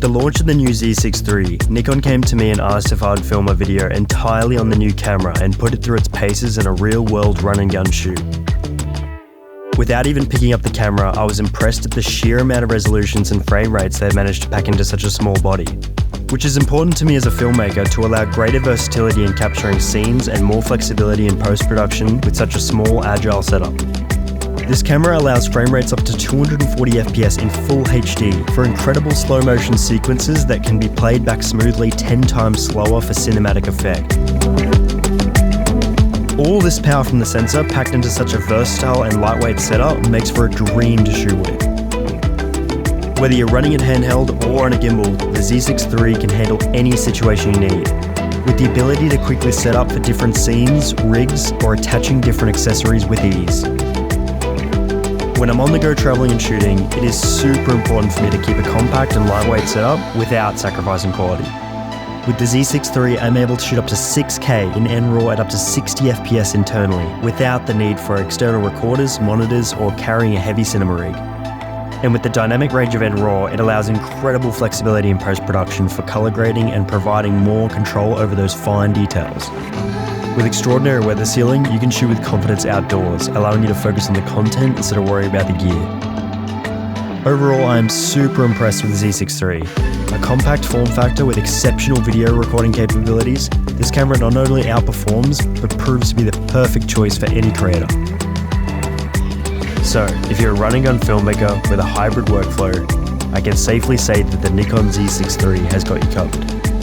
the launch of the new Z6 III, Nikon came to me and asked if I'd film a video entirely on the new camera and put it through its paces in a real-world run-and-gun shoot. Without even picking up the camera, I was impressed at the sheer amount of resolutions and frame rates they've managed to pack into such a small body, which is important to me as a filmmaker to allow greater versatility in capturing scenes and more flexibility in post-production with such a small, agile setup. This camera allows frame rates up to 240 FPS in full HD for incredible slow-motion sequences that can be played back smoothly 10 times slower for cinematic effect. All this power from the sensor packed into such a versatile and lightweight setup makes for a dream to shoot with. Whether you're running it handheld or on a gimbal, the Z6 III can handle any situation you need, with the ability to quickly set up for different scenes, rigs, or attaching different accessories with ease. When I'm on the go traveling and shooting, it is super important for me to keep a compact and lightweight setup without sacrificing quality. With the Z6 III, I'm able to shoot up to 6K in NRAW at up to 60 FPS internally, without the need for external recorders, monitors, or carrying a heavy cinema rig. And with the dynamic range of NRAW, it allows incredible flexibility in post-production for color grading and providing more control over those fine details. With extraordinary weather sealing, you can shoot with confidence outdoors, allowing you to focus on the content instead of worry about the gear. Overall, I am super impressed with the Z6 III. A compact form factor with exceptional video recording capabilities, this camera not only outperforms, but proves to be the perfect choice for any creator. So, if you're a run-and-gun filmmaker with a hybrid workflow, I can safely say that the Nikon Z6 III has got you covered.